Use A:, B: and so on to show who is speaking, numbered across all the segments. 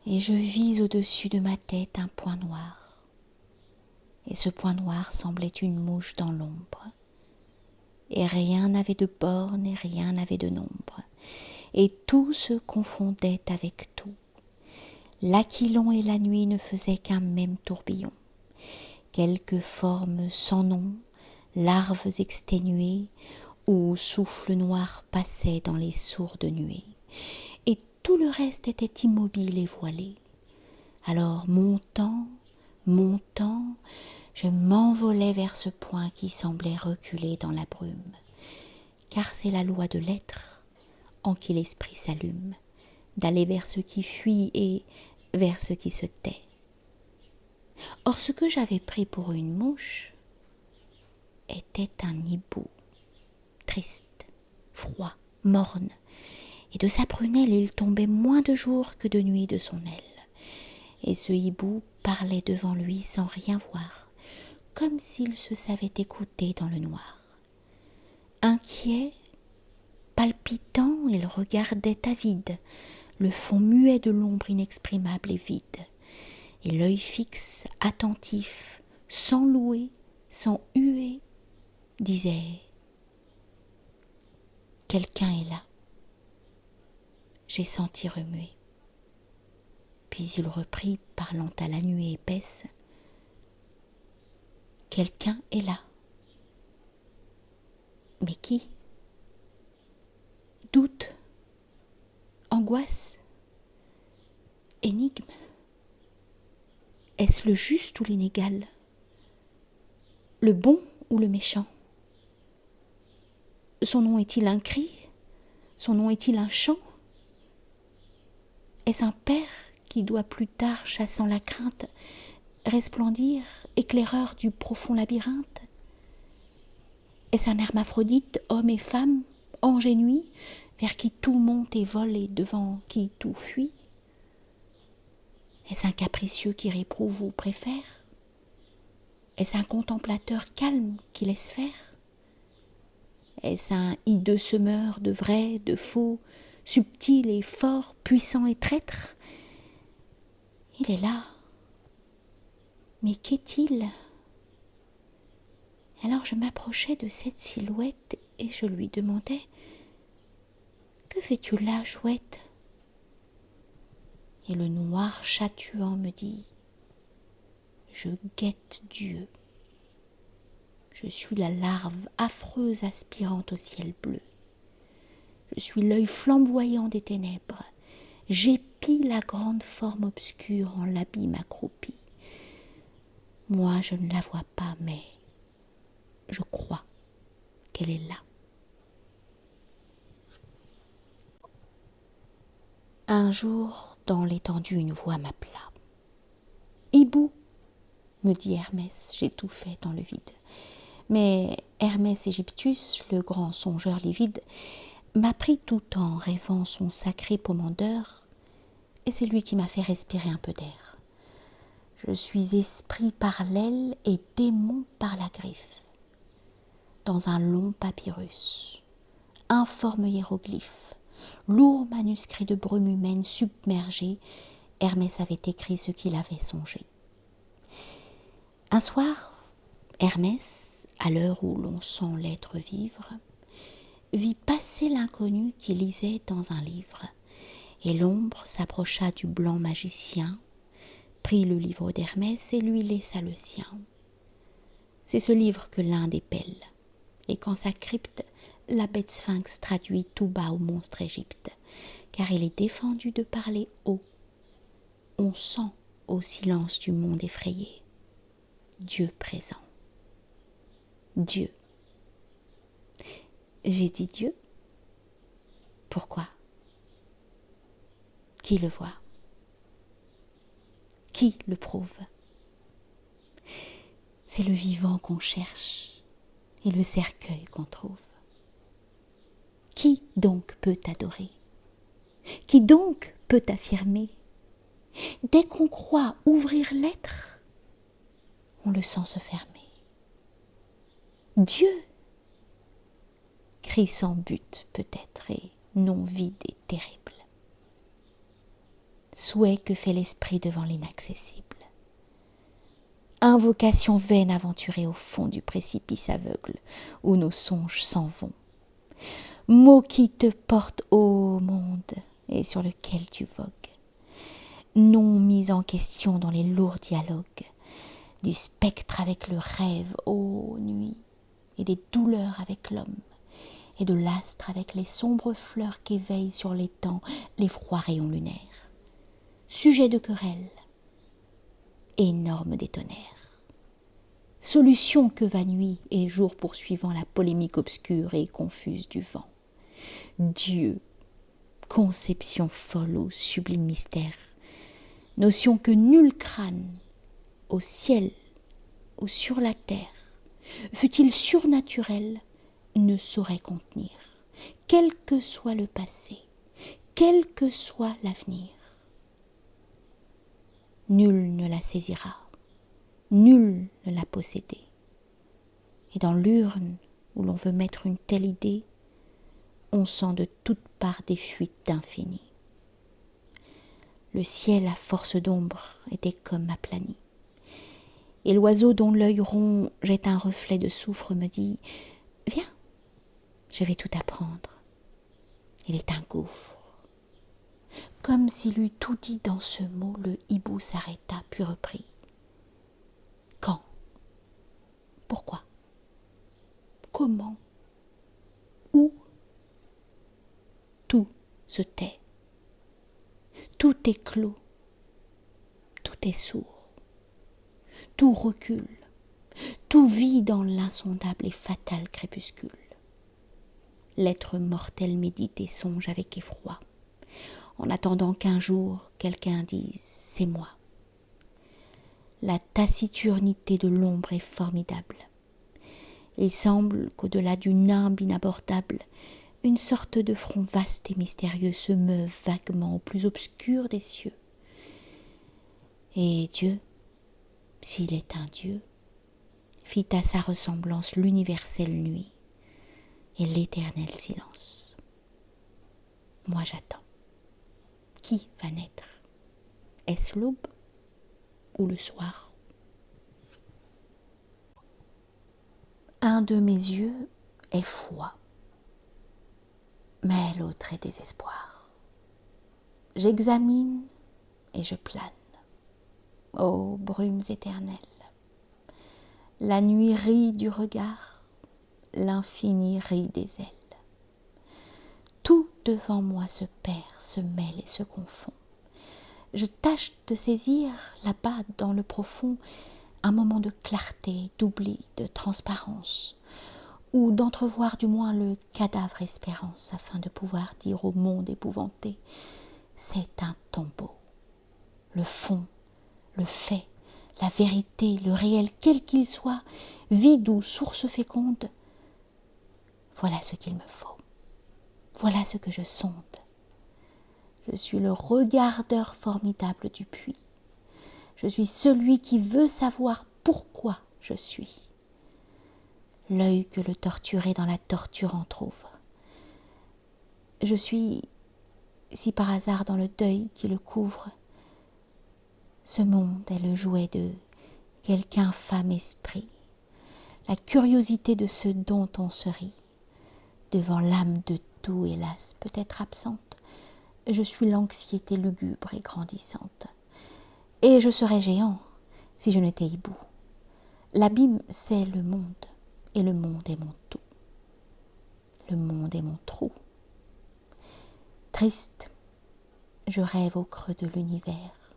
A: et je vis au-dessus de ma tête un point noir. Et ce point noir semblait une mouche dans l'ombre. Et rien n'avait de borne et rien n'avait de nombre. Et tout se confondait avec tout. L'aquilon et la nuit ne faisaient qu'un même tourbillon. Quelques formes sans nom, larves exténuées, ou souffles noirs passaient dans les sourdes nuées. Et tout le reste était immobile et voilé. Alors montant, montant, je m'envolais vers ce point qui semblait reculer dans la brume, car c'est la loi de l'être en qui l'esprit s'allume, d'aller vers ce qui fuit et vers ce qui se tait. Or ce que j'avais pris pour une mouche était un hibou, triste, froid, morne, et de sa prunelle il tombait moins de jour que de nuit de son aile. Et ce hibou parlait devant lui sans rien voir, comme s'il se savait écouter dans le noir. Inquiet, palpitant, il regardait avide le fond muet de l'ombre inexprimable et vide, et l'œil fixe, attentif, sans louer, sans huer, disait « Quelqu'un est là ». J'ai senti remuer. Puis il reprit, parlant à la nuit épaisse, « Quelqu'un est là. » Mais qui? Doute, angoisse, énigme. Est-ce le juste ou l'inégal? Le bon ou le méchant? Son nom est-il un cri? Son nom est-il un chant? Est-ce un père qui doit plus tard, chassant la crainte, resplendir, éclaireur du profond labyrinthe? Est-ce un hermaphrodite, homme et femme, ange et nuit, vers qui tout monte et vole et devant qui tout fuit? Est-ce un capricieux qui réprouve ou préfère? Est-ce un contemplateur calme qui laisse faire? Est-ce un hideux semeur de vrai, de faux, subtil et fort, puissant et traître? Il est là. Mais qu'est-il? Alors je m'approchai de cette silhouette et je lui demandai « Que fais-tu là, chouette ?» Et le noir chatouillant me dit « Je guette Dieu. Je suis la larve affreuse aspirant au ciel bleu. Je suis l'œil flamboyant des ténèbres. J'épie la grande forme obscure en l'abîme accroupie. Moi, je ne la vois pas, mais je crois qu'elle est là. » Un jour, dans l'étendue, une voix m'appela. « Hibou !» me dit Hermès, j'étouffais dans le vide. Mais Hermès Aegyptus, le grand songeur livide, m'a pris tout en rêvant son sacré pommandeur, et c'est lui qui m'a fait respirer un peu d'air. Je suis esprit par l'aile et démon par la griffe. Dans un long papyrus, informe hiéroglyphe, lourd manuscrit de brume humaine submergée, Hermès avait écrit ce qu'il avait songé. Un soir, Hermès, à l'heure où l'on sent l'être vivre, vit passer l'inconnu qui lisait dans un livre, et l'ombre s'approcha du blanc magicien, prit le livre d'Hermès et lui laissa le sien. C'est ce livre que l'Inde épelle, et qu'en sa crypte, la bête sphinx traduit tout bas au monstre Égypte, car il est défendu de parler haut. On sent au silence du monde effrayé Dieu présent. Dieu. J'ai dit Dieu. Pourquoi? Qui le voit? Qui le prouve? C'est le vivant qu'on cherche et le cercueil qu'on trouve. Qui donc peut adorer? Qui donc peut affirmer? Dès qu'on croit ouvrir l'être, on le sent se fermer. Dieu! Cri sans but peut-être et non vide et terrible. souhait que fait l'esprit devant l'inaccessible. Invocation vaine aventurée au fond du précipice aveugle où nos songes s'en vont. Mot qui te porte ô monde et sur lequel tu vogues. Non mis en question dans les lourds dialogues du spectre avec le rêve, ô nuit, et des douleurs avec l'homme, et de l'astre avec les sombres fleurs qu'éveillent sur l'étang les froids rayons lunaires. Sujet de querelle, énorme des tonnerres. Solution que va nuit et jour poursuivant la polémique obscure et confuse du vent. Dieu, conception folle au sublime mystère, notion que nul crâne, au ciel ou sur la terre, fût-il surnaturel, ne saurait contenir, quel que soit le passé, quel que soit l'avenir. Nul ne la saisira, nul ne l'a possédée. Et dans l'urne où l'on veut mettre une telle idée, on sent de toutes parts des fuites d'infini. Le ciel à force d'ombre était comme aplani. Et l'oiseau dont l'œil rond jette un reflet de soufre me dit « Viens, je vais tout apprendre. » Il est un gouffre. Comme s'il eût tout dit dans ce mot, le hibou s'arrêta puis reprit. Quand? Pourquoi? Comment? Où? Tout se tait. Tout est clos. Tout est sourd. Tout recule. Tout vit dans l'insondable et fatal crépuscule. L'être mortel médite et songe avec effroi, en attendant qu'un jour quelqu'un dise « c'est moi ». La taciturnité de l'ombre est formidable. Il semble qu'au-delà du nimbe inabordable, une sorte de front vaste et mystérieux se meuve vaguement au plus obscur des cieux. Et Dieu, s'il est un Dieu, fit à sa ressemblance l'universelle nuit et l'éternel silence. Moi j'attends. Qui va naître? Est-ce l'aube ou le soir? Un de mes yeux est foi, mais l'autre est désespoir. J'examine et je plane. Ô brumes éternelles, la nuit rit du regard, l'infini rit des ailes. Tout devant moi se perd, se mêle et se confond. Je tâche de saisir là-bas dans le profond un moment de clarté, d'oubli, de transparence, ou d'entrevoir du moins le cadavre espérance afin de pouvoir dire au monde épouvanté « c'est un tombeau ». Le fond, le fait, la vérité, le réel, quel qu'il soit, vide ou source féconde, voilà ce qu'il me faut. Voilà ce que je sonde. Je suis le regardeur formidable du puits. Je suis celui qui veut savoir pourquoi je suis. L'œil que le torturé dans la torture entr'ouvre. Je suis, si par hasard dans le deuil qui le couvre, ce monde est le jouet de quelque infâme esprit, la curiosité de ce dont on se rit. Devant l'âme de tout, hélas, peut-être absente, je suis l'anxiété lugubre et grandissante. Et je serais géant si je n'étais hibou. L'abîme, c'est le monde, et le monde est mon tout. Le monde est mon trou. Triste, je rêve au creux de l'univers,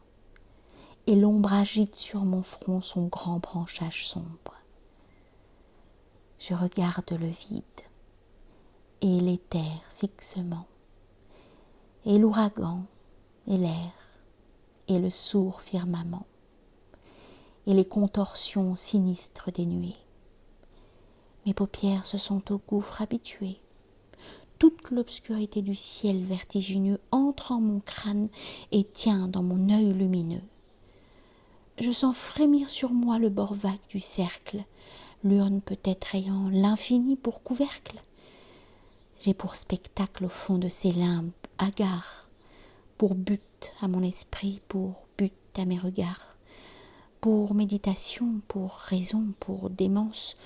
A: et l'ombre agite sur mon front son grand branchage sombre. Je regarde le vide, et l'éther fixement, et l'ouragan, et l'air, et le sourd firmament, et les contorsions sinistres des nuées. Mes paupières se sont au gouffre habituées. Toute l'obscurité du ciel vertigineux entre en mon crâne et tient dans mon œil lumineux. Je sens frémir sur moi le bord vague du cercle, l'urne peut-être ayant l'infini pour couvercle. J'ai pour spectacle au fond de ces limbes hagards, pour but à mon esprit, pour but à mes regards, pour méditation, pour raison, pour démence,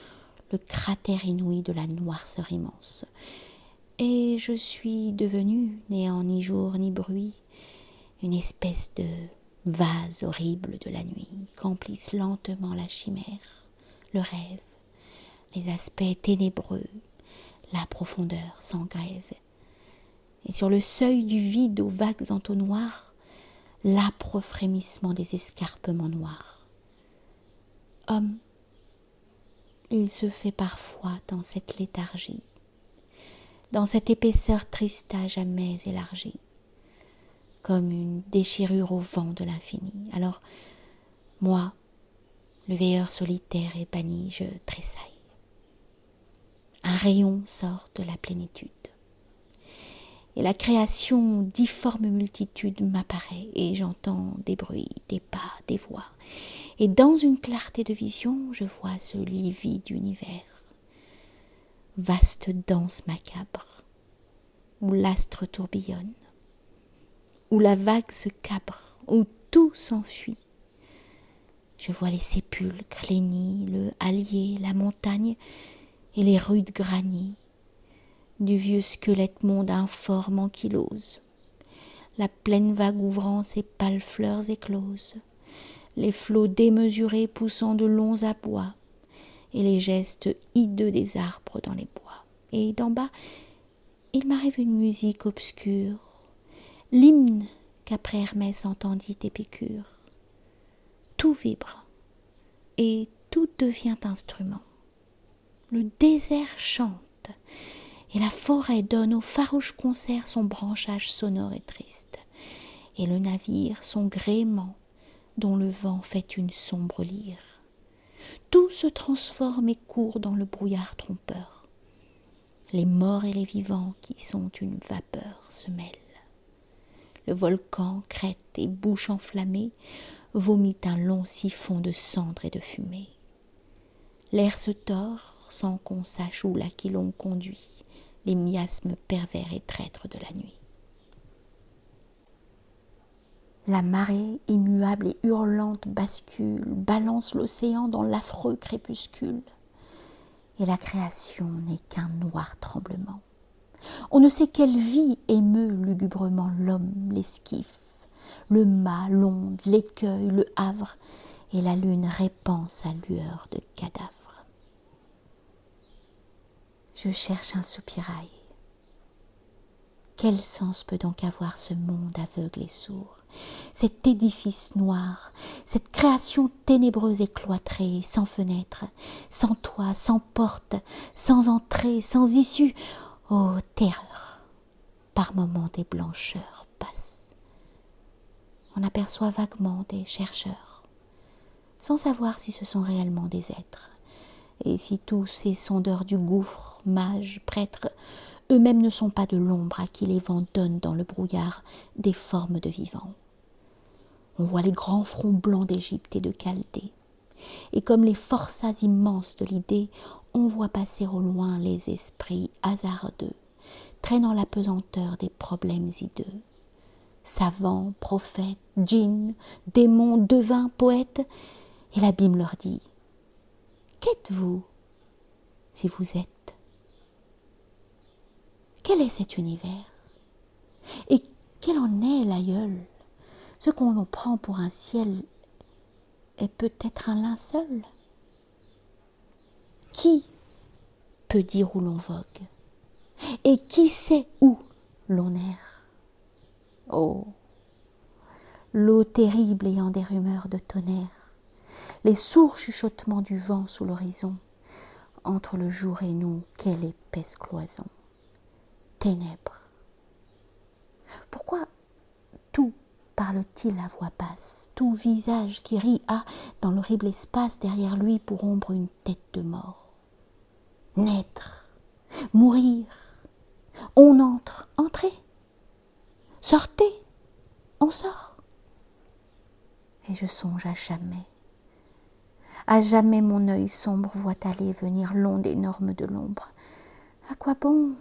A: le cratère inouï de la noirceur immense. Et je suis devenue, n'ayant ni jour ni bruit, une espèce de vase horrible de la nuit, qu'emplissent lentement la chimère, le rêve, les aspects ténébreux, la profondeur sans grève. Et sur le seuil du vide aux vagues entonnoirs, l'âpre frémissement des escarpements noirs. Homme, il se fait parfois dans cette léthargie, dans cette épaisseur triste à jamais élargie, comme une déchirure au vent de l'infini. Alors, moi, le veilleur solitaire et banni, je tressaille. Un rayon sort de la plénitude. Et la création difforme multitude m'apparaît, et j'entends des bruits, des pas, des voix. Et dans une clarté de vision, je vois ce livide univers. Vaste danse macabre, où l'astre tourbillonne, où la vague se cabre, où tout s'enfuit. Je vois les sépulcres, les nids, le hallier, la montagne et les rudes granits du vieux squelette monde informe ankylose, la pleine vague ouvrant ses pâles fleurs écloses, les flots démesurés poussant de longs abois, et les gestes hideux des arbres dans les bois. Et d'en bas, il m'arrive une musique obscure, l'hymne qu'après Hermès entendit Épicure. Tout vibre, et tout devient instrument. Le désert chante, et la forêt donne au farouche concert son branchage sonore et triste, et le navire son gréement, dont le vent fait une sombre lyre. Tout se transforme et court dans le brouillard trompeur. Les morts et les vivants, qui sont une vapeur, se mêlent. Le volcan crête et bouche enflammée vomit un long siphon de cendres et de fumée. L'air se tord sans qu'on sache où l'aquilon conduit les miasmes pervers et traîtres de la nuit. La marée immuable et hurlante bascule, balance l'océan dans l'affreux crépuscule, et la création n'est qu'un noir tremblement. On ne sait quelle vie émeut lugubrement l'homme, l'esquif, le mât, l'onde, l'écueil, le havre, et la lune répand sa lueur de cadavre. Je cherche un soupirail. Quel sens peut donc avoir ce monde aveugle et sourd, cet édifice noir, cette création ténébreuse et cloîtrée, sans fenêtre, sans toit, sans porte, sans entrée, sans issue? Ô terreur! Par moments des blancheurs passent. On aperçoit vaguement des chercheurs, sans savoir si ce sont réellement des êtres, et si tous ces sondeurs du gouffre, mages, prêtres, eux-mêmes ne sont pas de l'ombre à qui les vents donnent dans le brouillard des formes de vivants. On voit les grands fronts blancs d'Égypte et de Chaldée, et comme les forçats immenses de l'idée, on voit passer au loin les esprits hasardeux, traînant la pesanteur des problèmes hideux. Savants, prophètes, djinns, démons, devins, poètes, et l'abîme leur dit « Qu'êtes-vous si vous êtes ? Quel est cet univers? Et quel en est l'aïeul? Ce qu'on prend pour un ciel est peut-être un linceul? Qui peut dire où l'on vogue? Et qui sait où l'on erre? Oh, l'eau terrible ayant des rumeurs de tonnerre, les sourds chuchotements du vent sous l'horizon, entre le jour et nous, quelle épaisse cloison! Ténèbres. Pourquoi tout parle-t-il à voix basse? Tout visage qui rit a, dans l'horrible espace, derrière lui pour ombre une tête de mort. Naître, mourir, on entre, entrez, sortez, on sort. Et je songe à jamais mon œil sombre voit aller venir l'onde énorme de l'ombre. À quoi bon?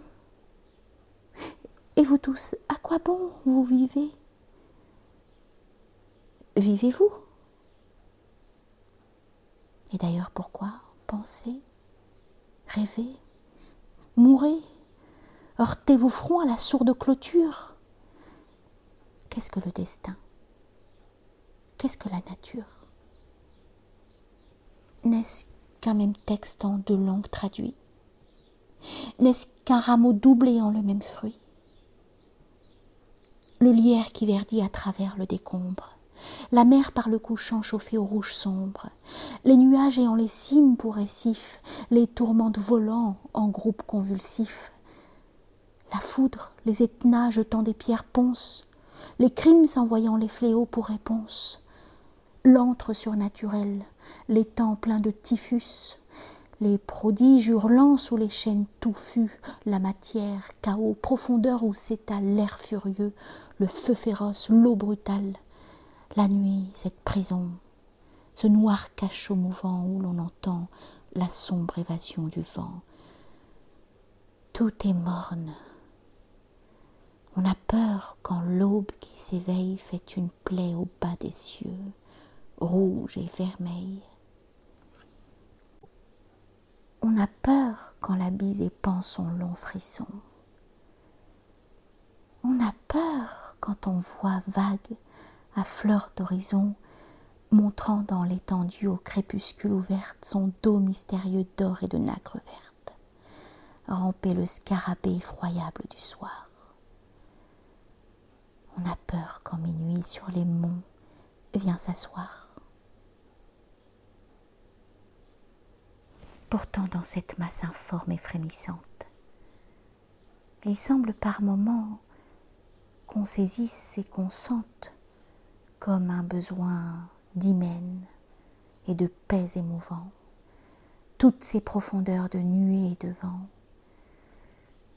A: Et vous tous, à quoi bon vous vivez? Vivez-vous? Et d'ailleurs, pourquoi penser, rêver, mourez, heurtez vos fronts à la sourde clôture? Qu'est-ce que le destin? Qu'est-ce que la nature? N'est-ce qu'un même texte en deux langues traduit? N'est-ce qu'un rameau doublé en le même fruit? Le lierre qui verdit à travers le décombre, la mer par le couchant chauffée au rouge sombre, les nuages ayant les cimes pour récifs, les tourmentes volant en groupes convulsifs, la foudre, les Etnas jetant des pierres ponces, les crimes envoyant les fléaux pour réponse, l'antre surnaturel, les temps pleins de typhus, les prodiges hurlant sous les chaînes touffues, la matière, chaos, profondeur où s'étale l'air furieux, le feu féroce, l'eau brutale, la nuit, cette prison, ce noir cachot mouvant où l'on entend la sombre évasion du vent. Tout est morne. On a peur quand l'aube qui s'éveille fait une plaie au bas des cieux, rouge et vermeille. On a peur quand la bise épand son long frisson. On a peur quand on voit vague à fleur d'horizon, montrant dans l'étendue au crépuscule ouverte son dos mystérieux d'or et de nacre verte, ramper le scarabée effroyable du soir. On a peur quand minuit sur les monts vient s'asseoir. Pourtant dans cette masse informe et frémissante, il semble par moments qu'on saisisse et qu'on sente comme un besoin d'hymen et de paix émouvant, toutes ces profondeurs de nuée et de vent.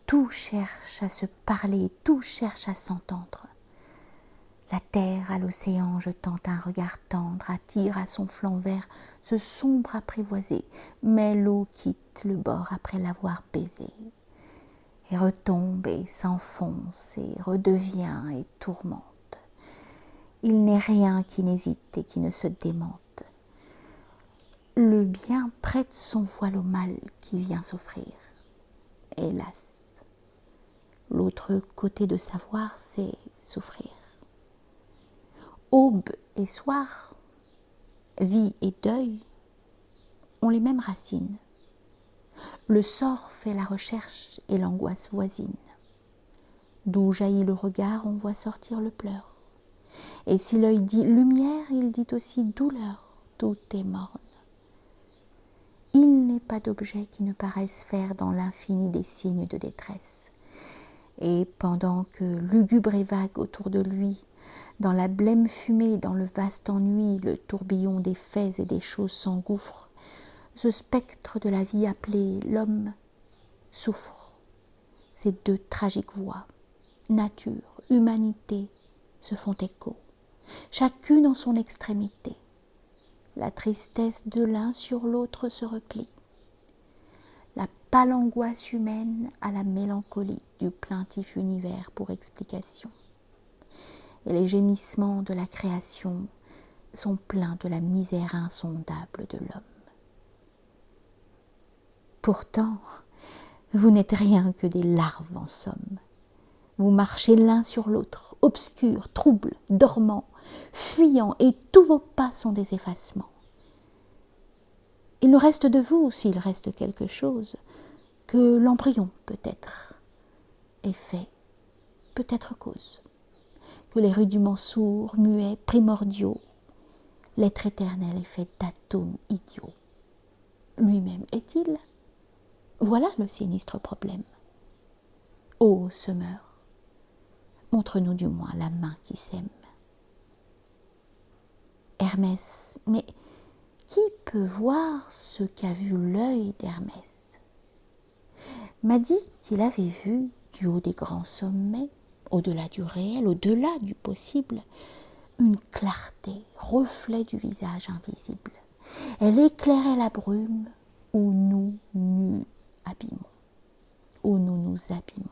A: Tout cherche à se parler, tout cherche à s'entendre. La terre à l'océan jetant un regard tendre attire à son flanc vert ce sombre apprivoisé, mais l'eau quitte le bord après l'avoir baisé, et retombe et s'enfonce et redevient et tourmente. Il n'est rien qui n'hésite et qui ne se démente. Le bien prête son voile au mal qui vient s'offrir. Hélas, l'autre côté de savoir, c'est souffrir. Aube et soir, vie et deuil ont les mêmes racines. Le sort fait la recherche et l'angoisse voisine. D'où jaillit le regard, on voit sortir le pleur. Et si l'œil dit lumière, il dit aussi douleur, tout est morne. Il n'est pas d'objet qui ne paraisse faire dans l'infini des signes de détresse. Et pendant que lugubre et vague autour de lui, dans la blême fumée, dans le vaste ennui, le tourbillon des faits et des choses s'engouffre, ce spectre de la vie appelé l'homme souffre. Ces deux tragiques voix, nature, humanité, se font écho, chacune en son extrémité. La tristesse de l'un sur l'autre se replie. La pâle angoisse humaine à la mélancolie du plaintif univers pour explication. Et les gémissements de la création sont pleins de la misère insondable de l'homme. Pourtant, vous n'êtes rien que des larves en somme. Vous marchez l'un sur l'autre, obscurs, troubles, dormants, fuyants, et tous vos pas sont des effacements. Il ne reste de vous, s'il reste quelque chose, que l'embryon peut-être est fait, peut-être cause, que les rudiments sourds, muets, primordiaux, l'être éternel est fait d'atomes idiots. Lui-même est-il? Voilà le sinistre problème. Ô semeur, montre-nous du moins la main qui sème. Hermès, mais qui peut voir ce qu'a vu l'œil d'Hermès? M'a dit qu'il avait vu, du haut des grands sommets, au-delà du réel, au-delà du possible, une clarté, reflet du visage invisible. Elle éclairait la brume où nous nous abîmons, où nous nous abîmons.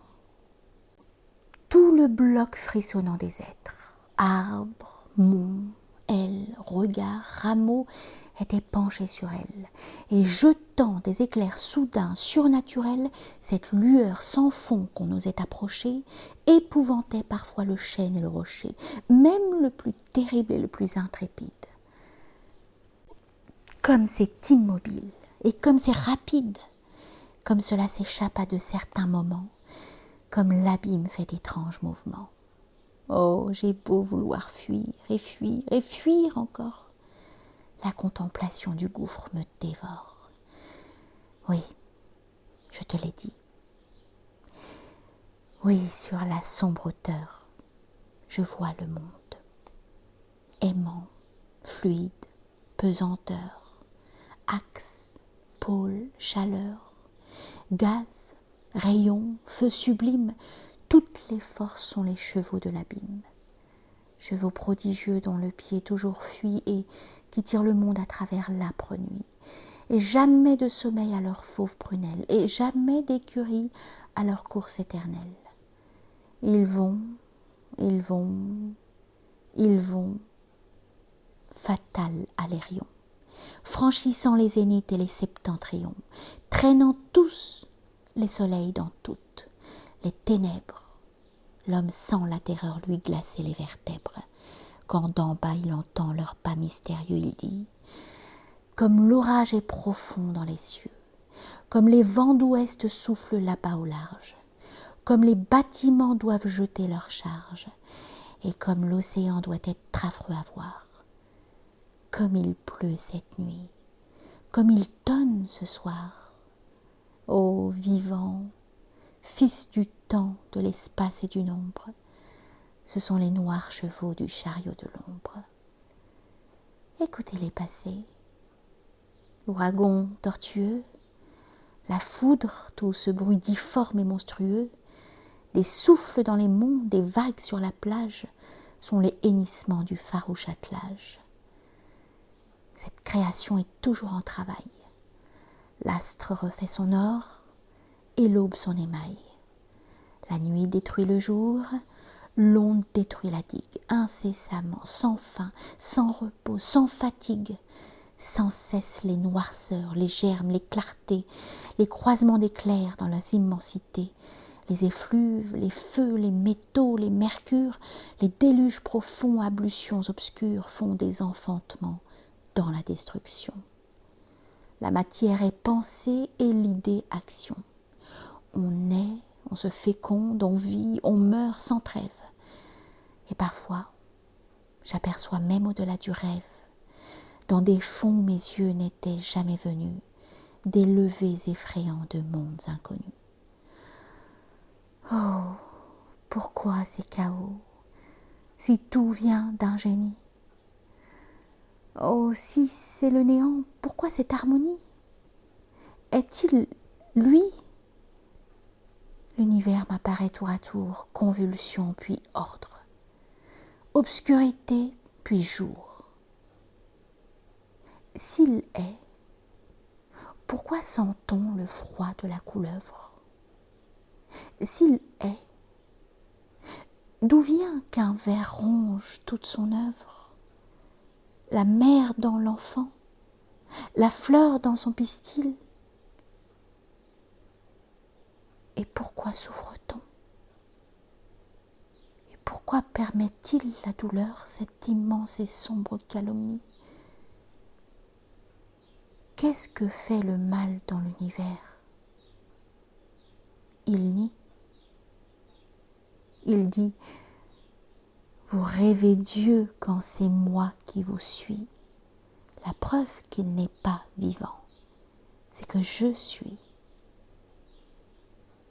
A: Tout le bloc frissonnant des êtres, arbres, monts, ailes, regards, rameaux étaient penchés sur elle, et jetant des éclairs soudains, surnaturels, cette lueur sans fond qu'on osait approcher, épouvantait parfois le chêne et le rocher, même le plus terrible et le plus intrépide. Comme c'est immobile, et comme c'est rapide, comme cela s'échappe à de certains moments, comme l'abîme fait d'étranges mouvements. Oh, j'ai beau vouloir fuir, et fuir, et fuir encore. La contemplation du gouffre me dévore. Oui, je te l'ai dit. Oui, sur la sombre hauteur, je vois le monde. Aimant, fluide, pesanteur, axe, pôle, chaleur, gaz, rayon, feu sublime, toutes les forces sont les chevaux de l'abîme. Chevaux prodigieux dont le pied toujours fuit et qui tirent le monde à travers l'âpre nuit. Et jamais de sommeil à leur fauve prunelle, et jamais d'écurie à leur course éternelle. Ils vont, ils vont, ils vont, fatal Alérion, franchissant les zéniths et les septentrions, traînant tous les soleils dans toutes les ténèbres. L'homme sent la terreur lui glacer les vertèbres. Quand d'en bas il entend leurs pas mystérieux, il dit: comme l'orage est profond dans les cieux, comme les vents d'ouest soufflent là-bas au large, comme les bâtiments doivent jeter leurs charges, et comme l'océan doit être affreux à voir. Comme il pleut cette nuit, comme il tonne ce soir. Ô vivant, fils du temps, de l'espace et du nombre, ce sont les noirs chevaux du chariot de l'ombre. Écoutez-les passer. L'ouragan tortueux, la foudre, tout ce bruit difforme et monstrueux, des souffles dans les monts, des vagues sur la plage, sont les hennissements du farouche attelage. Cette création est toujours en travail. L'astre refait son or et l'aube son émail. La nuit détruit le jour, l'onde détruit la digue, incessamment, sans fin, sans repos, sans fatigue. Sans cesse les noirceurs, les germes, les clartés, les croisements d'éclairs dans leurs immensités, les effluves, les feux, les métaux, les mercures, les déluges profonds, ablutions obscures font des enfantements dans la destruction. La matière est pensée et l'idée action. On naît, on se féconde, on vit, on meurt sans trêve. Et parfois, j'aperçois même au-delà du rêve, dans des fonds où mes yeux n'étaient jamais venus, des levers effrayants de mondes inconnus. Oh, pourquoi ces chaos, si tout vient d'un génie? Oh, si c'est le néant, pourquoi cette harmonie? Est-il lui? L'univers m'apparaît tour à tour, convulsion puis ordre, obscurité puis jour. S'il est, pourquoi sent-on le froid de la couleuvre? S'il est, d'où vient qu'un ver ronge toute son œuvre? La mère dans l'enfant, la fleur dans son pistil? Et pourquoi souffre-t-on? Et pourquoi permet-il la douleur, cette immense et sombre calomnie? Qu'est-ce que fait le mal dans l'univers? Il nie. Il dit: vous rêvez Dieu quand c'est moi qui vous suis. La preuve qu'il n'est pas vivant, c'est que je suis.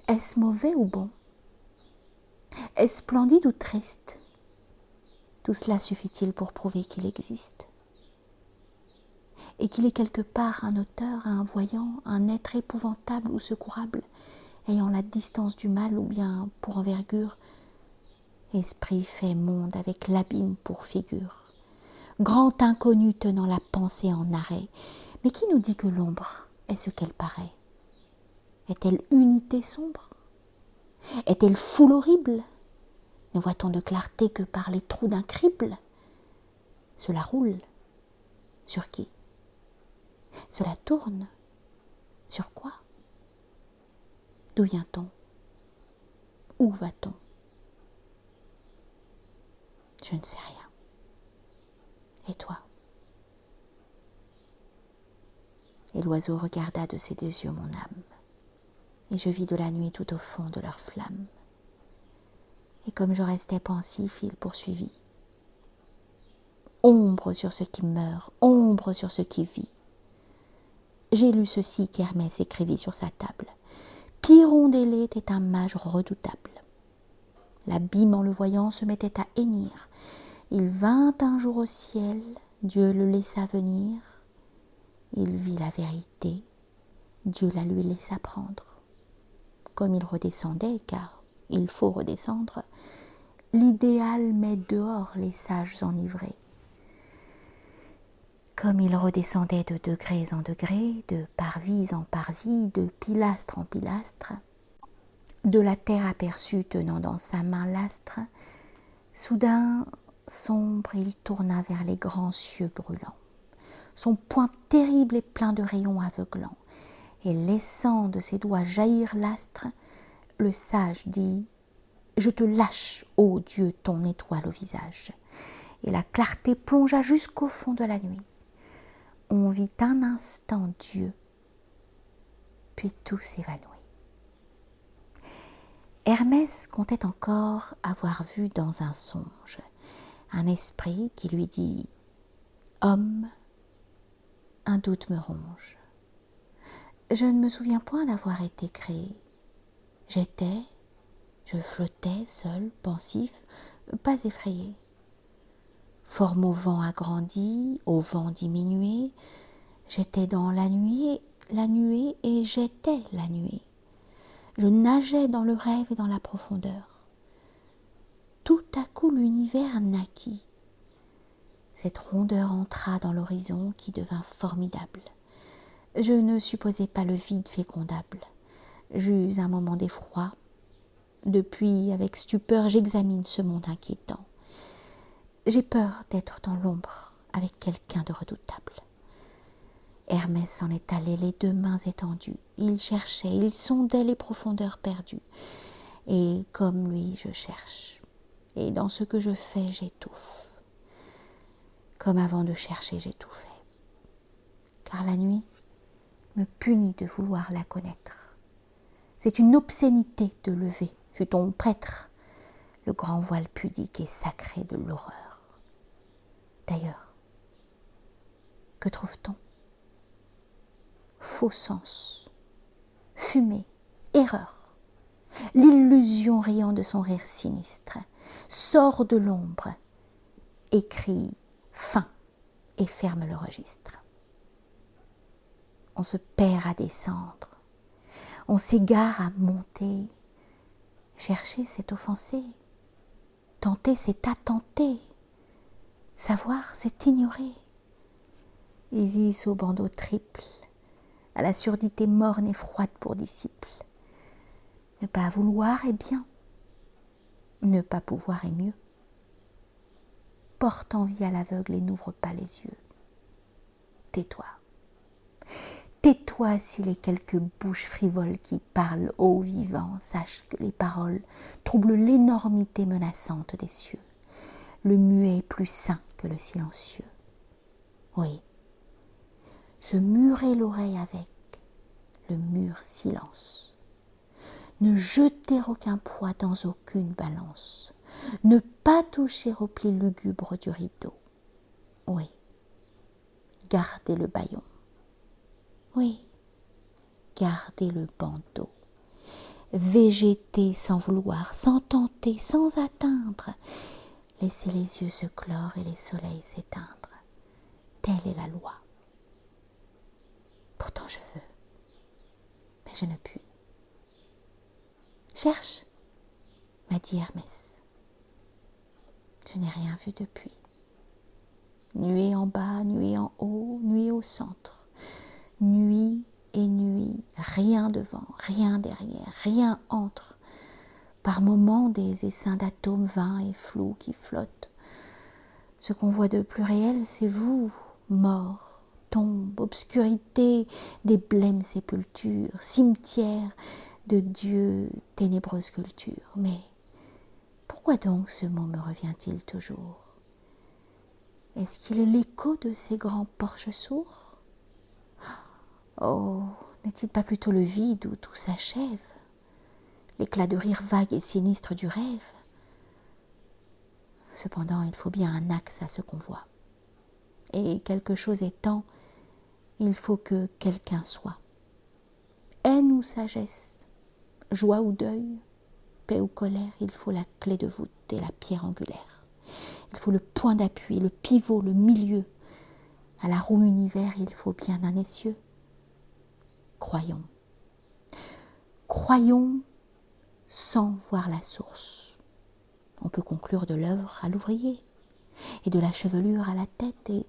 A: Est-ce mauvais ou bon? Est-ce splendide ou triste? Tout cela suffit-il pour prouver qu'il existe? Et qu'il est quelque part un auteur, un voyant, un être épouvantable ou secourable, ayant la distance du mal ou bien pour envergure, esprit fait monde avec l'abîme pour figure, grand inconnu tenant la pensée en arrêt, mais qui nous dit que l'ombre est ce qu'elle paraît? Est-elle unité sombre? Est-elle foule horrible? Ne voit-on de clarté que par les trous d'un crible? Cela roule. Sur qui? Cela tourne. Sur quoi? D'où vient-on? Où va-t-on? Je ne sais rien. Et toi? Et l'oiseau regarda de ses deux yeux mon âme, et je vis de la nuit tout au fond de leurs flammes. Et comme je restais pensif, il poursuivit. Ombre sur ce qui meurt, ombre sur ce qui vit. J'ai lu ceci qu'Hermès écrivit sur sa table. Pyrondélé était un mage redoutable. L'abîme en le voyant se mettait à hennir. Il vint un jour au ciel, Dieu le laissa venir. Il vit la vérité, Dieu la lui laissa prendre. Comme il redescendait, car il faut redescendre, l'idéal met dehors les sages enivrés. Comme il redescendait de degrés en degrés, de parvis en parvis, de pilastre en pilastre, de la terre aperçue tenant dans sa main l'astre, soudain, sombre, il tourna vers les grands cieux brûlants. Son poing terrible et plein de rayons aveuglants, et laissant de ses doigts jaillir l'astre, le sage dit « Je te lâche, ô Dieu, ton étoile au visage !» Et la clarté plongea jusqu'au fond de la nuit. On vit un instant Dieu, puis tout s'évanouit. Hermès comptait encore avoir vu dans un songe un esprit qui lui dit « Homme, un doute me ronge. Je ne me souviens point d'avoir été créé. Je flottais seul, pensif, pas effrayé. Forme au vent agrandie, au vent diminué, j'étais dans la nuée et j'étais la nuée. Je nageais dans le rêve et dans la profondeur. Tout à coup l'univers naquit. Cette rondeur entra dans l'horizon qui devint formidable. Je ne supposais pas le vide fécondable. J'eus un moment d'effroi. Depuis, avec stupeur, j'examine ce monde inquiétant. J'ai peur d'être dans l'ombre avec quelqu'un de redoutable. Hermès s'en est allé les deux mains étendues. Il cherchait, il sondait les profondeurs perdues. Et comme lui, je cherche. Et dans ce que je fais, j'étouffe. Comme avant de chercher, j'étouffais. Car la nuit me punit de vouloir la connaître. C'est une obscénité de lever, fût-on prêtre, le grand voile pudique et sacré de l'horreur. D'ailleurs, que trouve-t-on? Faux sens, fumée, erreur. L'illusion riant de son rire sinistre sort de l'ombre, écrit fin et ferme le registre. On se perd à descendre, on s'égare à monter. Chercher, c'est offenser. Tenter, c'est attenter. Savoir, c'est ignorer. Isis au bandeau triple, à la surdité morne et froide pour disciple. Ne pas vouloir est bien, ne pas pouvoir est mieux. Porte envie à l'aveugle et n'ouvre pas les yeux. Tais-toi. Tais-toi si les quelques bouches frivoles qui parlent ô vivant sachent que les paroles troublent l'énormité menaçante des cieux. Le muet est plus saint que le silencieux. Oui, se murer l'oreille avec le mur silence. Ne jeter aucun poids dans aucune balance. Ne pas toucher au pli lugubre du rideau. Oui, garder le bâillon. Oui, garder le bandeau. Végéter sans vouloir, sans tenter, sans atteindre. Laisser les yeux se clore et les soleils s'éteindre. Telle est la loi. Pourtant je veux, mais je ne puis. Cherche, m'a dit Hermès. Je n'ai rien vu depuis. Nuée en bas, nuée en haut, nuée au centre. Nuit et nuit, rien devant, rien derrière, rien entre. Par moments des essaims d'atomes vains et flous qui flottent Ce qu'on voit de plus réel, c'est vous, mort, tombe, obscurité, des blêmes sépultures, cimetière de Dieu, ténébreuse culture. Mais pourquoi donc ce mot me revient-il toujours? Est-ce qu'il est l'écho de ces grands porches sourds? Oh, n'est-il pas plutôt le vide où tout s'achève, l'éclat de rire vague et sinistre du rêve? Cependant, il faut bien un axe à ce qu'on voit. Et quelque chose étant, il faut que quelqu'un soit. Haine ou sagesse, joie ou deuil, paix ou colère, il faut la clé de voûte et la pierre angulaire. Il faut le point d'appui, le pivot, le milieu. À la roue univers, il faut bien un essieu. Croyons. Croyons sans voir la source. On peut conclure de l'œuvre à l'ouvrier, et de la chevelure à la tête, et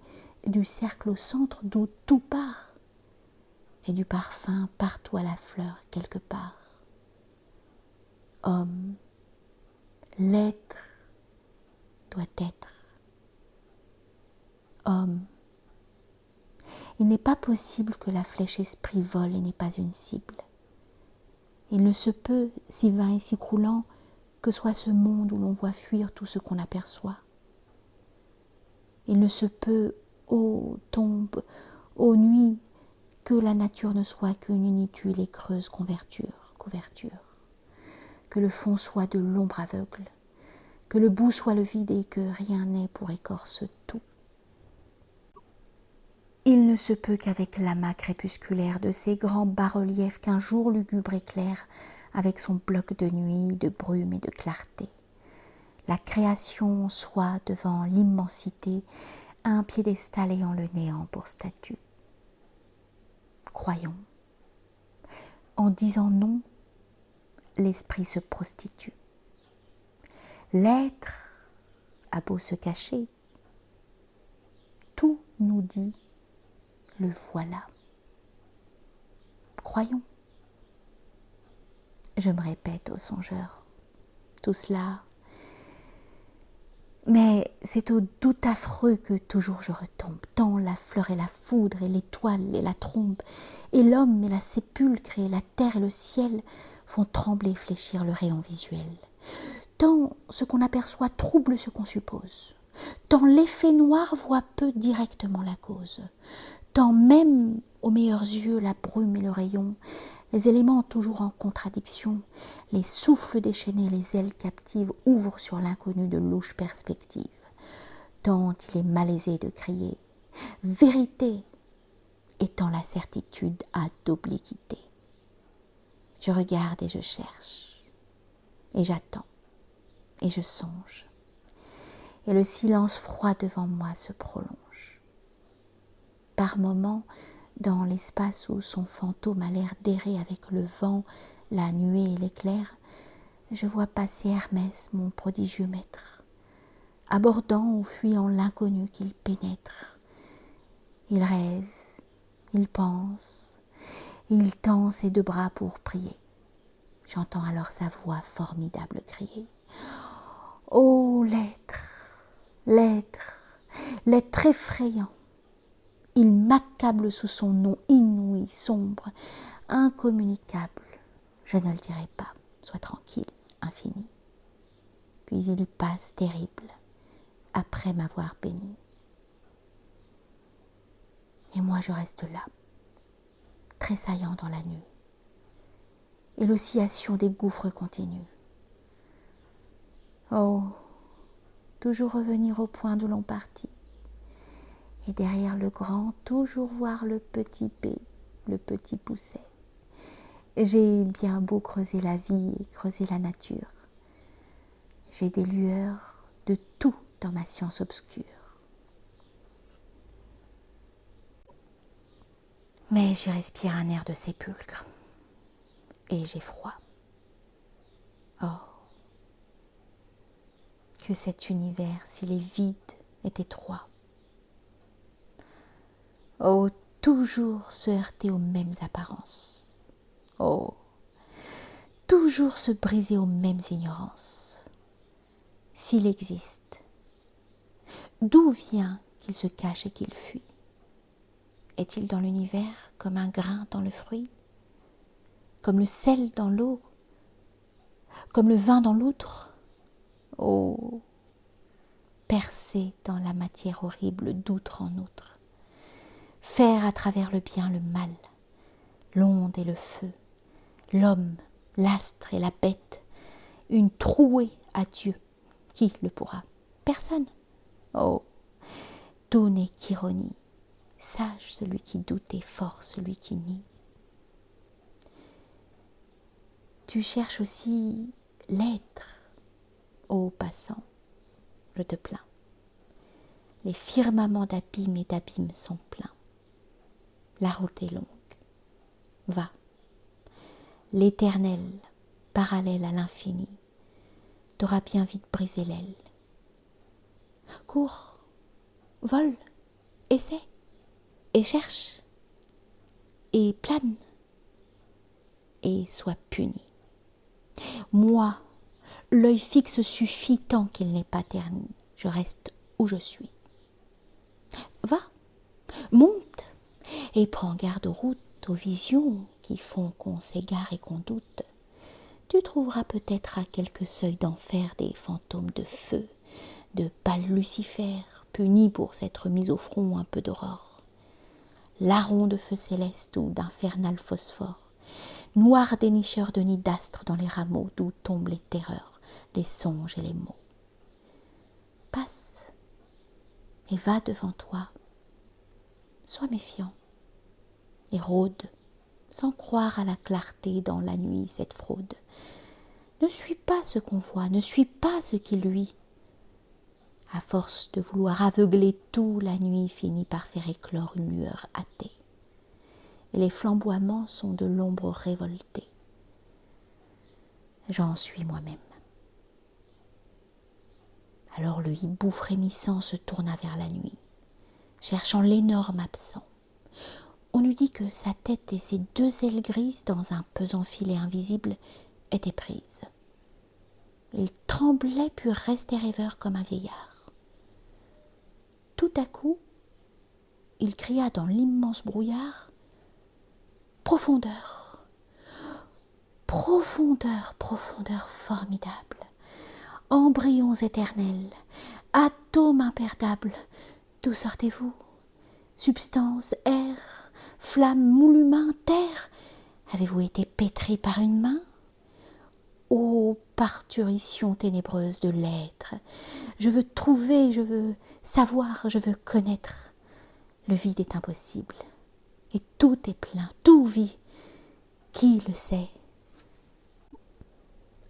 A: du cercle au centre d'où tout part, et du parfum partout à la fleur quelque part. Homme, l'être doit être homme. Il n'est pas possible que la flèche esprit vole et n'ait pas une cible. Il ne se peut, si vain et si croulant, que soit ce monde où l'on voit fuir tout ce qu'on aperçoit. Il ne se peut, ô tombe, ô nuit, que la nature ne soit qu'une unitude et creuse couverture, que le fond soit de l'ombre aveugle, que le bout soit le vide et que rien n'est pour écorce tout. Il ne se peut qu'avec l'amas crépusculaire de ces grands bas-reliefs qu'un jour lugubre éclaire avec son bloc de nuit, de brume et de clarté, la création soit devant l'immensité un piédestal ayant le néant pour statue. Croyons. En disant non, l'esprit se prostitue. L'être a beau se cacher, tout nous dit le voilà. Croyons. Je me répète aux songeurs, tout cela, mais c'est au doute affreux que toujours je retombe, tant la fleur et la foudre et l'étoile et la trombe, et l'homme et la sépulcre et la terre et le ciel font trembler et fléchir le rayon visuel. Tant ce qu'on aperçoit trouble ce qu'on suppose, tant l'effet noir voit peu directement la cause, tant même aux meilleurs yeux la brume et le rayon, les éléments toujours en contradiction, les souffles déchaînés, les ailes captives ouvrent sur l'inconnu de louches perspectives, tant il est malaisé de crier « Vérité !» et tant la certitude a d'obliquité. Je regarde et je cherche, et j'attends, et je songe, et le silence froid devant moi se prolonge. Par moments, dans l'espace où son fantôme a l'air d'errer avec le vent, la nuée et l'éclair, je vois passer Hermès, mon prodigieux maître, abordant ou fuyant l'inconnu qu'il pénètre. Il rêve, il pense, il tend ses deux bras pour prier. J'entends alors sa voix formidable crier « Ô l'être, l'être effrayant ! Il m'accable sous son nom inouï, sombre, incommunicable. Je ne le dirai pas, sois tranquille, infini. Puis il passe terrible, après m'avoir béni. Et moi je reste là, tressaillant dans la nuit. Et l'oscillation des gouffres continue. Oh, toujours revenir au point d'où l'on partit. Et derrière le grand, toujours voir le petit P, le petit pousset. J'ai bien beau creuser la vie et creuser la nature. J'ai des lueurs de tout dans ma science obscure. Mais j'y respire un air de sépulcre. Et j'ai froid. Oh, que cet univers, s'il est vide, est étroit. Oh, toujours se heurter aux mêmes apparences. Oh, toujours se briser aux mêmes ignorances. S'il existe, D'où vient qu'il se cache et qu'il fuit? Est-il dans l'univers comme un grain dans le fruit, comme le sel dans l'eau, comme le vin dans l'outre? Oh, percer dans la matière horrible d'outre en outre, faire à travers le bien le mal, l'onde et le feu, l'homme, l'astre et la bête, une trouée à Dieu. Qui le pourra? Personne. Oh, tout n'est qu'ironie. Sage celui qui doute et fort celui qui nie. Tu cherches aussi l'être, ô passant, je te plains. Les firmaments d'abîmes et d'abîmes sont pleins. La route est longue. Va. L'éternel, parallèle à l'infini, t'aura bien vite brisé l'aile. Cours, vole, essaie, et cherche, et plane, et sois puni. Moi, l'œil fixe suffit tant qu'il n'est pas terni. Je reste où je suis. Va, monte, et prends garde aux routes, aux visions qui font qu'on s'égare et qu'on doute. Tu trouveras peut-être à quelques seuils d'enfer des fantômes de feu, de pâle Lucifer, punis pour s'être mis au front un peu d'aurore. Larrons de feu céleste ou d'infernal phosphore, noirs dénicheurs de nids d'astres dans les rameaux d'où tombent les terreurs, les songes et les mots. Passe et va devant toi. Sois méfiant et rôde, sans croire à la clarté dans la nuit cette fraude. Ne suis pas ce qu'on voit, ne suis pas ce qui luit. À force de vouloir aveugler tout, la nuit finit par faire éclore une lueur hâtée. Et les flamboiements sont de l'ombre révoltée. J'en suis moi-même. Alors le hibou frémissant se tourna vers la nuit, cherchant l'énorme absent. On eût dit que sa tête et ses deux ailes grises, dans un pesant filet invisible, étaient prises. Il tremblait puis restait rêveur comme un vieillard. Tout à coup, il cria dans l'immense brouillard « Profondeur, profondeur, profondeur formidable, embryons éternels, atomes imperdables, d'où sortez-vous? Substance, air, flamme, moule humain, terre, avez-vous été pétris par une main? Ô parturition ténébreuse de l'être, je veux trouver, je veux savoir, je veux connaître. Le vide est impossible, et tout est plein, tout vit. Qui le sait?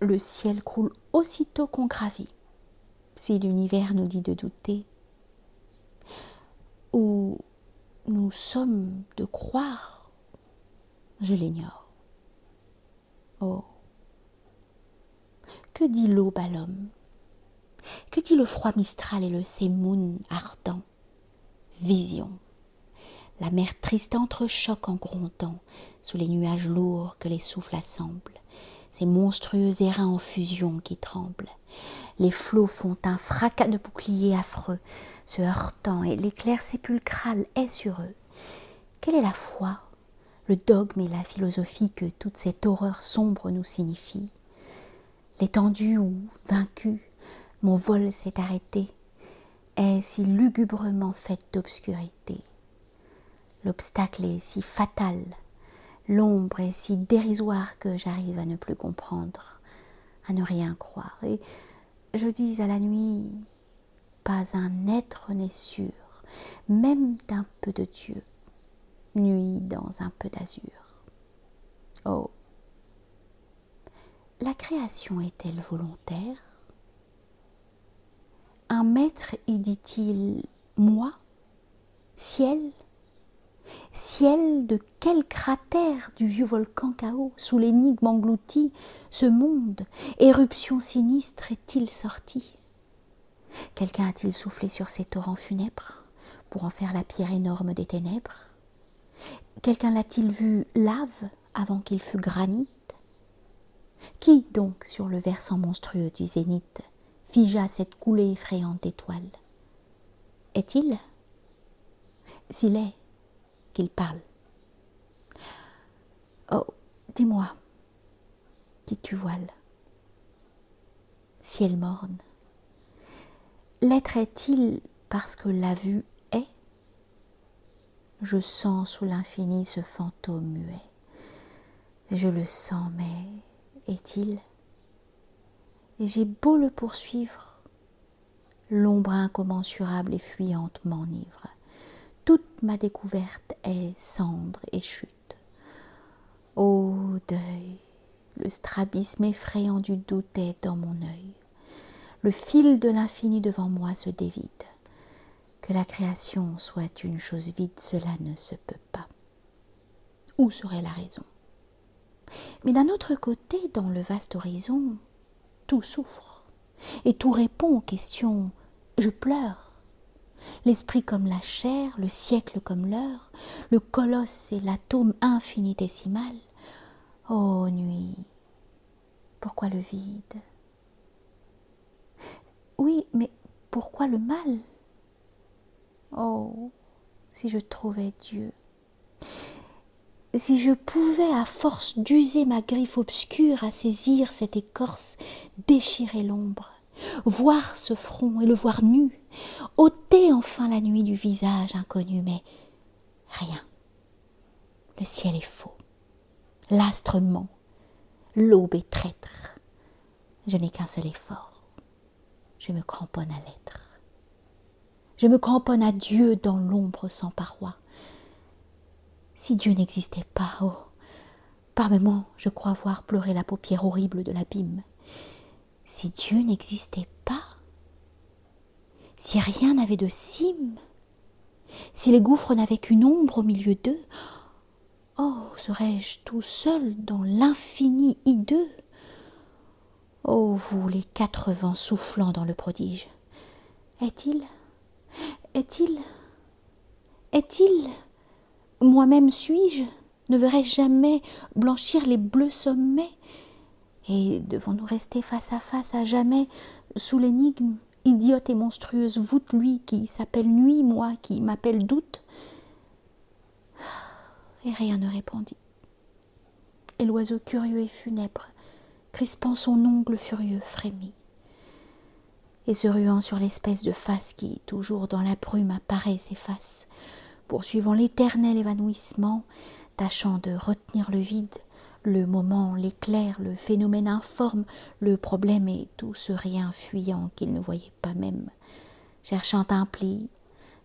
A: Le ciel croule aussitôt qu'on gravit. Si l'univers nous dit de douter, ou nous sommes de croire, je l'ignore. Oh, que dit l'aube à l'homme? Que dit le froid mistral et le sémoun ardent? Vision. La mer triste entrechoque en grondant sous les nuages lourds que les souffles assemblent, ces monstrueux airains en fusion qui tremblent. Les flots font un fracas de boucliers affreux, se heurtant, et l'éclair sépulcral est sur eux. Quelle est la foi, le dogme et la philosophie que toute cette horreur sombre nous signifie? L'étendue où, vaincu, mon vol s'est arrêté est si lugubrement faite d'obscurité. L'obstacle est si fatal, l'ombre est si dérisoire que j'arrive à ne plus comprendre, à ne rien croire. Et je dis à la nuit, pas un être n'est sûr, même d'un peu de Dieu, nuit dans un peu d'azur. Oh, la création est-elle volontaire? Un maître y dit-il « moi » ciel? Ciel de quel cratère du vieux volcan chaos, sous l'énigme englouti, ce monde, éruption sinistre, est-il sorti? Quelqu'un a-t-il soufflé sur ces torrents funèbres pour en faire la pierre énorme des ténèbres? Quelqu'un l'a-t-il vu lave avant qu'il fût granit? Qui donc sur le versant monstrueux du zénith figea cette coulée effrayante d'étoiles? Est-il? S'il est, qu'il parle. Oh, dis-moi, qui tu voiles? Ciel morne. L'être est-il parce que la vue est? Je sens sous l'infini ce fantôme muet. Je le sens, mais est-il? Et j'ai beau le poursuivre, l'ombre incommensurable et fuyante m'enivre. Toute ma découverte est cendre et chute. Ô deuil, le strabisme effrayant du doute est dans mon œil. Le fil de l'infini devant moi se dévide. Que la création soit une chose vide, cela ne se peut pas. Où serait la raison? Mais d'un autre côté, dans le vaste horizon, tout souffre, et tout répond aux questions « je pleure ». L'esprit comme la chair, le siècle comme l'heure, le colosse et l'atome infinitésimal. Ô nuit, pourquoi le vide? Oui, mais pourquoi le mal? Oh, si je trouvais Dieu! Si je pouvais, à force d'user ma griffe obscure à saisir cette écorce, déchirer l'ombre, voir ce front et le voir nu, ôter enfin la nuit du visage inconnu, mais rien. Le ciel est faux, l'astre ment, l'aube est traître. Je n'ai qu'un seul effort, je me cramponne à l'être. Je me cramponne à Dieu dans l'ombre sans paroi. Si Dieu n'existait pas, oh, par moments, je crois voir pleurer la paupière horrible de l'abîme. Si Dieu n'existait pas, si rien n'avait de cime, si les gouffres n'avaient qu'une ombre au milieu d'eux, oh, serais-je tout seul dans l'infini hideux? Oh, vous, les quatre vents soufflant dans le prodige, est-il? Moi-même suis-je? Ne verrai-je jamais blanchir les bleus sommets? Et devons-nous rester face à face à jamais sous l'énigme idiote et monstrueuse voûte, lui qui s'appelle nuit, moi qui m'appelle doute? Et rien ne répondit. Et l'oiseau curieux et funèbre, crispant son ongle furieux, frémit. Et se ruant sur l'espèce de face qui, toujours dans la brume, apparaît, s'efface, poursuivant l'éternel évanouissement, tâchant de retenir le vide, le moment, l'éclair, le phénomène informe, le problème et tout ce rien fuyant qu'il ne voyait pas même, cherchant un pli,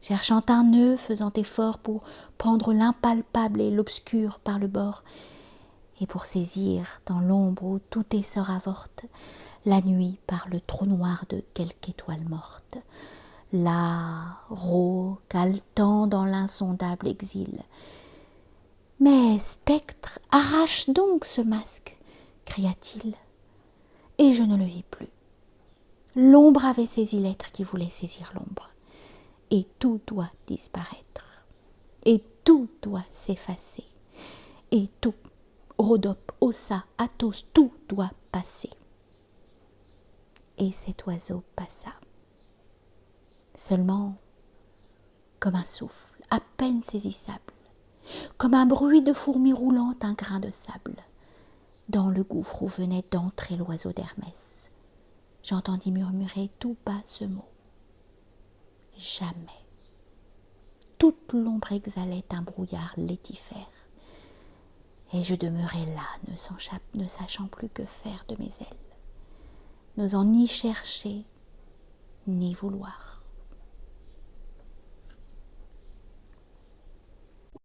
A: cherchant un nœud, faisant effort pour prendre l'impalpable et l'obscur par le bord, et pour saisir, dans l'ombre où tout essor avorte, la nuit par le trou noir de quelque étoile morte. Là, rauque, haletant dans l'insondable exil. Mais, spectre, arrache donc ce masque, cria-t-il. Et je ne le vis plus. L'ombre avait saisi l'être qui voulait saisir l'ombre. Et tout doit disparaître. Et tout doit s'effacer. Et tout, Rhodope, Ossa, Athos, tout doit passer. Et cet oiseau passa. Seulement, comme un souffle, à peine saisissable, comme un bruit de fourmis roulant un grain de sable, dans le gouffre où venait d'entrer l'oiseau d'Hermès, j'entendis murmurer tout bas ce mot. Jamais. Toute l'ombre exhalait un brouillard laitifère, et je demeurai là, ne sachant plus que faire de mes ailes, n'osant ni chercher, ni vouloir.